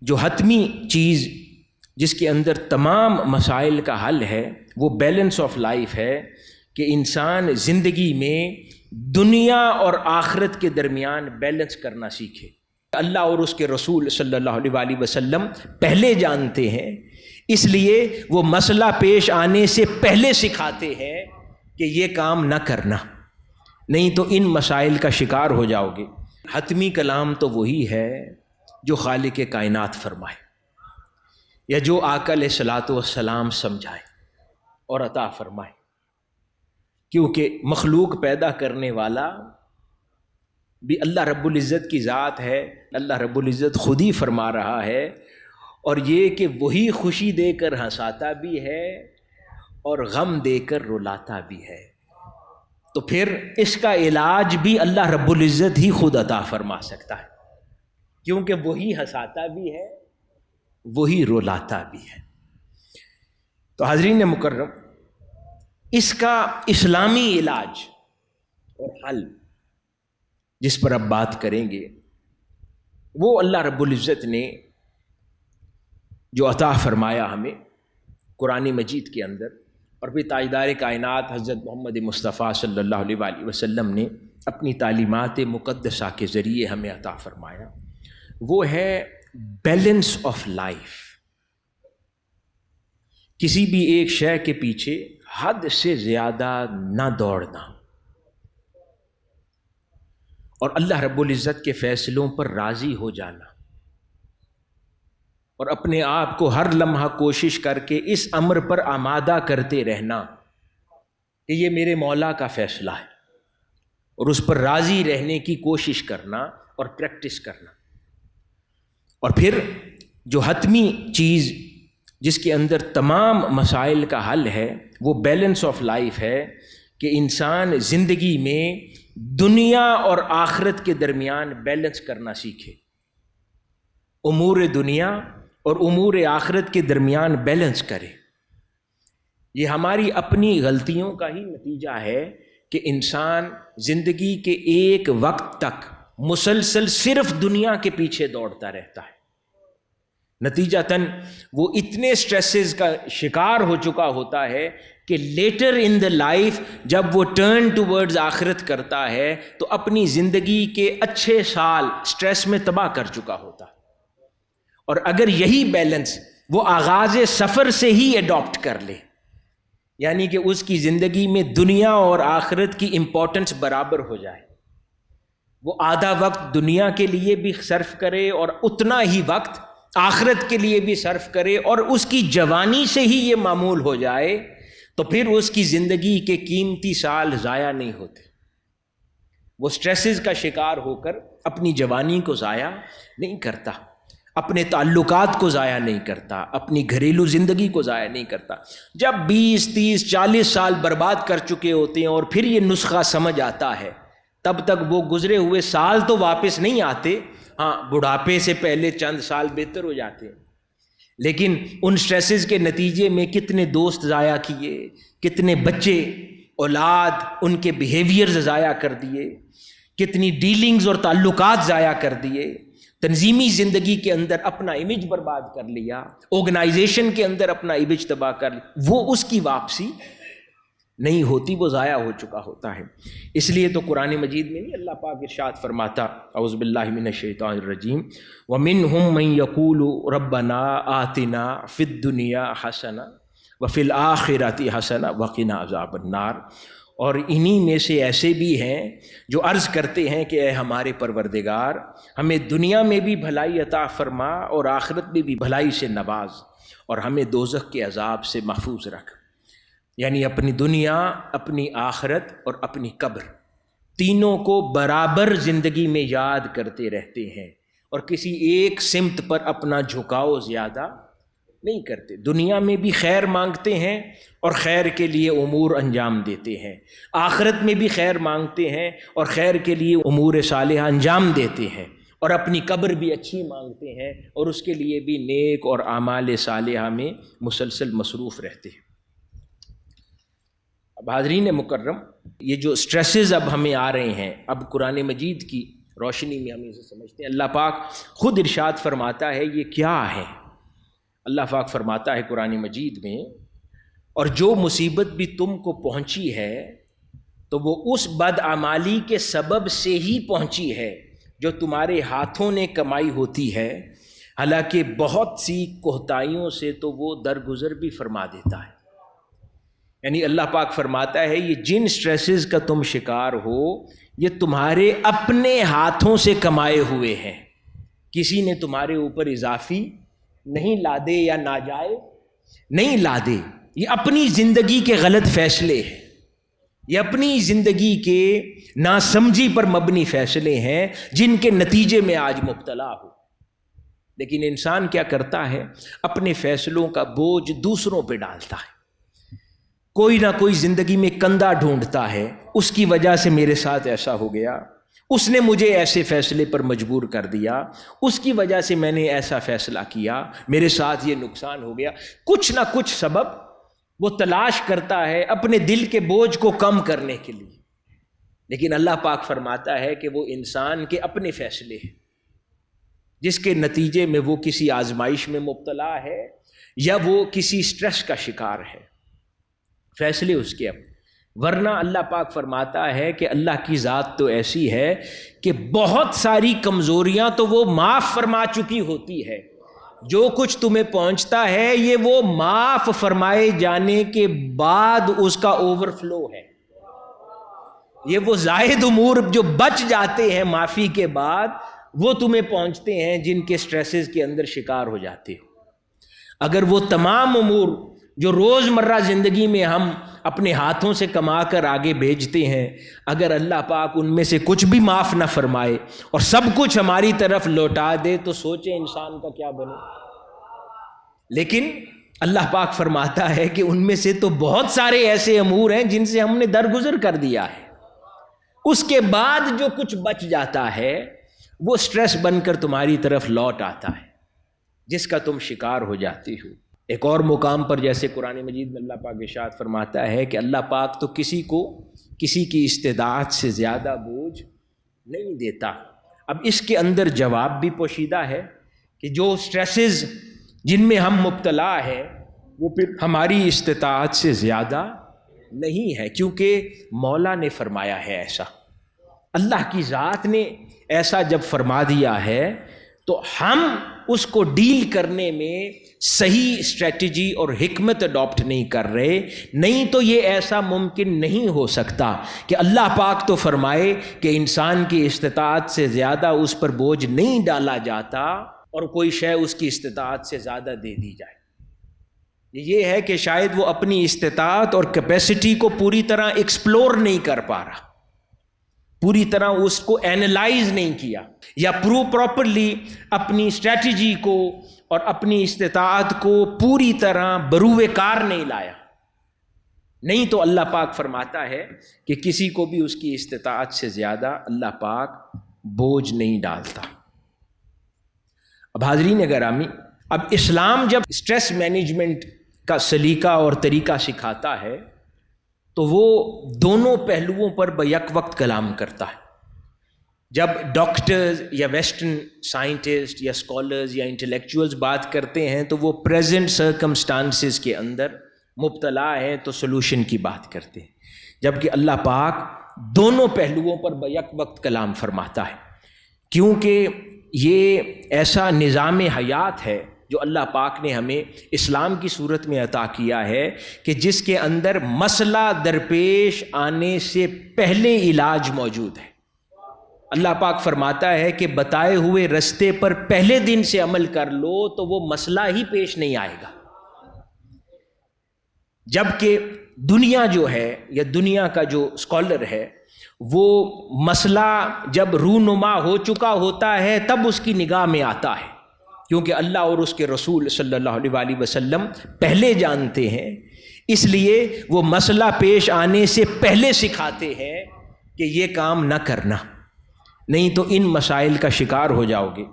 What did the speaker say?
جو حتمی چیز جس کے اندر تمام مسائل کا حل ہے وہ بیلنس آف لائف ہے کہ انسان زندگی میں دنیا اور آخرت کے درمیان بیلنس کرنا سیکھے۔ اللہ اور اس کے رسول صلی اللہ علیہ وآلہ وسلم پہلے جانتے ہیں، اس لیے وہ مسئلہ پیش آنے سے پہلے سکھاتے ہیں کہ یہ کام نہ کرنا، نہیں تو ان مسائل کا شکار ہو جاؤ گے۔ حتمی کلام تو وہی ہے جو خالق کائنات فرمائے یا جو آقا علیہ الصلوۃ والسلام سمجھائے اور عطا فرمائے، کیونکہ مخلوق پیدا کرنے والا بھی اللہ رب العزت کی ذات ہے۔ اللہ رب العزت خود ہی فرما رہا ہے، اور یہ کہ وہی خوشی دے کر ہنساتا بھی ہے اور غم دے کر رلاتا بھی ہے، تو پھر اس کا علاج بھی اللہ رب العزت ہی خود عطا فرما سکتا ہے، کیونکہ وہی ہنساتا بھی ہے وہی رلاتا بھی ہے۔ تو حاضرین مکرم، اس کا اسلامی علاج اور حل جس پر اب بات کریں گے وہ اللہ رب العزت نے جو عطا فرمایا ہمیں قرآن مجید کے اندر، اور پھر تاجدار کائنات حضرت محمد مصطفیٰ صلی اللہ علیہ وآلہ وسلم نے اپنی تعلیمات مقدسہ کے ذریعے ہمیں عطا فرمایا، وہ ہے بیلنس آف لائف۔ کسی بھی ایک شے کے پیچھے حد سے زیادہ نہ دوڑنا، اور اللہ رب العزت کے فیصلوں پر راضی ہو جانا، اور اپنے آپ کو ہر لمحہ کوشش کر کے اس امر پر آمادہ کرتے رہنا کہ یہ میرے مولا کا فیصلہ ہے، اور اس پر راضی رہنے کی کوشش کرنا اور پریکٹس کرنا۔ اور پھر جو حتمی چیز جس کے اندر تمام مسائل کا حل ہے وہ بیلنس آف لائف ہے کہ انسان زندگی میں دنیا اور آخرت کے درمیان بیلنس کرنا سیکھے، امور دنیا اور امور آخرت کے درمیان بیلنس کرے۔ یہ ہماری اپنی غلطیوں کا ہی نتیجہ ہے کہ انسان زندگی کے ایک وقت تک مسلسل صرف دنیا کے پیچھے دوڑتا رہتا ہے، نتیجتاً وہ اتنے سٹریسز کا شکار ہو چکا ہوتا ہے کہ لیٹر ان دا لائف جب وہ ٹرن ٹوورڈز آخرت کرتا ہے تو اپنی زندگی کے اچھے سال سٹریس میں تباہ کر چکا ہوتا ہے۔ اور اگر یہی بیلنس وہ آغاز سفر سے ہی اڈاپٹ کر لے، یعنی کہ اس کی زندگی میں دنیا اور آخرت کی امپورٹنس برابر ہو جائے، وہ آدھا وقت دنیا کے لیے بھی صرف کرے اور اتنا ہی وقت آخرت کے لیے بھی صرف کرے، اور اس کی جوانی سے ہی یہ معمول ہو جائے، تو پھر اس کی زندگی کے قیمتی سال ضائع نہیں ہوتے۔ وہ سٹریسز کا شکار ہو کر اپنی جوانی کو ضائع نہیں کرتا، اپنے تعلقات کو ضائع نہیں کرتا، اپنی گھریلو زندگی کو ضائع نہیں کرتا۔ جب 20 30 40 سال برباد کر چکے ہوتے ہیں اور پھر یہ نسخہ سمجھ آتا ہے، تب تک وہ گزرے ہوئے سال تو واپس نہیں آتے، ہاں بڑھاپے سے پہلے چند سال بہتر ہو جاتے ہیں، لیکن ان سٹریسز کے نتیجے میں کتنے دوست ضائع کیے، کتنے بچے اولاد ان کے بیہیویئرز ضائع کر دیے، کتنی ڈیلنگز اور تعلقات ضائع کر دیے، تنظیمی زندگی کے اندر اپنا امیج برباد کر لیا، آرگنائزیشن کے اندر اپنا امیج تباہ کر لیا، وہ اس کی واپسی نہیں ہوتی، وہ ضائع ہو چکا ہوتا ہے۔ اس لیے تو قرآن مجید میں نہیں اللہ پاک ارشاد فرماتا، اعوذ باللہ من الشیطان الرجیم، وَمِنْهُمْ مَنْ يَقُولُ رَبَّنَا آتِنَا فِي الدُّنْيَا حَسَنَةً وَفِي الْآخِرَةِ حَسَنَةً وَقِنَا عَذَابَ النَّارِ، اور انہی میں سے ایسے بھی ہیں جو عرض کرتے ہیں کہ اے ہمارے پروردگار، ہمیں دنیا میں بھی بھلائی عطا فرما اور آخرت میں بھی بھلائی سے نواز، اور ہمیں دوزخ کے عذاب سے محفوظ رکھ۔ یعنی اپنی دنیا، اپنی آخرت اور اپنی قبر، تینوں کو برابر زندگی میں یاد کرتے رہتے ہیں، اور کسی ایک سمت پر اپنا جھکاؤ زیادہ نہیں کرتے۔ دنیا میں بھی خیر مانگتے ہیں اور خیر کے لیے امور انجام دیتے ہیں، آخرت میں بھی خیر مانگتے ہیں اور خیر کے لیے امور صالحہ انجام دیتے ہیں، اور اپنی قبر بھی اچھی مانگتے ہیں اور اس کے لیے بھی نیک اور اعمال صالحہ میں مسلسل مصروف رہتے ہیں۔ اب حاضرین مکرم، یہ جو سٹریسز اب ہمیں آ رہے ہیں، اب قرآن مجید کی روشنی میں ہم اسے سمجھتے ہیں۔ اللہ پاک خود ارشاد فرماتا ہے یہ کیا ہے۔ اللہ پاک فرماتا ہے قرآن مجید میں، اور جو مصیبت بھی تم کو پہنچی ہے تو وہ اس بدعمالی کے سبب سے ہی پہنچی ہے جو تمہارے ہاتھوں نے کمائی ہوتی ہے، حالانکہ بہت سی کوتاہیوں سے تو وہ درگزر بھی فرما دیتا ہے۔ یعنی اللہ پاک فرماتا ہے یہ جن سٹریسز کا تم شکار ہو یہ تمہارے اپنے ہاتھوں سے کمائے ہوئے ہیں، کسی نے تمہارے اوپر اضافی نہیں لادے یا ناجائز نہیں لادے، یہ اپنی زندگی کے غلط فیصلے ہیں، یہ اپنی زندگی کے ناسمجھی پر مبنی فیصلے ہیں جن کے نتیجے میں آج مبتلا ہو۔ لیکن انسان کیا کرتا ہے؟ اپنے فیصلوں کا بوجھ دوسروں پہ ڈالتا ہے، کوئی نہ کوئی زندگی میں کندھا ڈھونڈتا ہے، اس کی وجہ سے میرے ساتھ ایسا ہو گیا، اس نے مجھے ایسے فیصلے پر مجبور کر دیا، اس کی وجہ سے میں نے ایسا فیصلہ کیا، میرے ساتھ یہ نقصان ہو گیا۔ کچھ نہ کچھ سبب وہ تلاش کرتا ہے اپنے دل کے بوجھ کو کم کرنے کے لیے، لیکن اللہ پاک فرماتا ہے کہ وہ انسان کے اپنے فیصلے ہیں جس کے نتیجے میں وہ کسی آزمائش میں مبتلا ہے یا وہ کسی سٹریس کا شکار ہے، فیصلے اس کے اپنے۔ ورنہ اللہ پاک فرماتا ہے کہ اللہ کی ذات تو ایسی ہے کہ بہت ساری کمزوریاں تو وہ معاف فرما چکی ہوتی ہے، جو کچھ تمہیں پہنچتا ہے یہ وہ معاف فرمائے جانے کے بعد اس کا اوور فلو ہے، یہ وہ زائد امور جو بچ جاتے ہیں معافی کے بعد وہ تمہیں پہنچتے ہیں جن کے سٹریسز کے اندر شکار ہو جاتے ہو۔ اگر وہ تمام امور جو روز مرہ زندگی میں ہم اپنے ہاتھوں سے کما کر آگے بھیجتے ہیں، اگر اللہ پاک ان میں سے کچھ بھی معاف نہ فرمائے اور سب کچھ ہماری طرف لوٹا دے تو سوچیں انسان کا کیا بنے۔ لیکن اللہ پاک فرماتا ہے کہ ان میں سے تو بہت سارے ایسے امور ہیں جن سے ہم نے درگزر کر دیا ہے، اس کے بعد جو کچھ بچ جاتا ہے وہ سٹریس بن کر تمہاری طرف لوٹ آتا ہے جس کا تم شکار ہو جاتی ہو۔ ایک اور مقام پر جیسے قرآن مجید میں اللہ پاک ارشاد فرماتا ہے کہ اللہ پاک تو کسی کو کسی کی استطاعت سے زیادہ بوجھ نہیں دیتا۔ اب اس کے اندر جواب بھی پوشیدہ ہے کہ جو سٹریسز جن میں ہم مبتلا ہیں وہ پھر ہماری استطاعت سے زیادہ نہیں ہے، کیونکہ مولا نے فرمایا ہے ایسا، اللہ کی ذات نے ایسا جب فرما دیا ہے تو ہم اس کو ڈیل کرنے میں صحیح اسٹریٹجی اور حکمت اڈاپٹ نہیں کر رہے، نہیں تو یہ ایسا ممکن نہیں ہو سکتا کہ اللہ پاک تو فرمائے کہ انسان کی استطاعت سے زیادہ اس پر بوجھ نہیں ڈالا جاتا اور کوئی شے اس کی استطاعت سے زیادہ دے دی جائے۔ یہ ہے کہ شاید وہ اپنی استطاعت اور کیپیسٹی کو پوری طرح ایکسپلور نہیں کر پا رہا، پوری طرح اس کو اینالائز نہیں کیا، یا پراپرلی اپنی اسٹریٹجی کو اور اپنی استطاعت کو پوری طرح بروئے کار نہیں لایا۔ نہیں تو اللہ پاک فرماتا ہے کہ کسی کو بھی اس کی استطاعت سے زیادہ اللہ پاک بوجھ نہیں ڈالتا۔ اب حاضرین گرامی، اب اسلام جب اسٹریس مینجمنٹ کا سلیقہ اور طریقہ سکھاتا ہے تو وہ دونوں پہلوؤں پر بیک وقت کلام کرتا ہے۔ جب ڈاکٹرز یا ویسٹرن سائنٹسٹ یا اسکالرز یا انٹلیکچوئلز بات کرتے ہیں تو وہ پریزنٹ سرکمسٹانسز کے اندر مبتلا ہیں تو سلوشن کی بات کرتے ہیں، جبکہ اللہ پاک دونوں پہلوؤں پر بیک وقت کلام فرماتا ہے، کیونکہ یہ ایسا نظام حیات ہے جو اللہ پاک نے ہمیں اسلام کی صورت میں عطا کیا ہے کہ جس کے اندر مسئلہ درپیش آنے سے پہلے علاج موجود ہے۔ اللہ پاک فرماتا ہے کہ بتائے ہوئے رستے پر پہلے دن سے عمل کر لو تو وہ مسئلہ ہی پیش نہیں آئے گا، جبکہ دنیا جو ہے یا دنیا کا جو اسکالر ہے وہ مسئلہ جب رونما ہو چکا ہوتا ہے تب اس کی نگاہ میں آتا ہے، کیونکہ اللہ اور اس کے رسول صلی اللہ علیہ وآلہ وسلم پہلے جانتے ہیں، اس لیے وہ مسئلہ پیش آنے سے پہلے سکھاتے ہیں کہ یہ کام نہ کرنا، نہیں تو ان مسائل کا شکار ہو جاؤ گے۔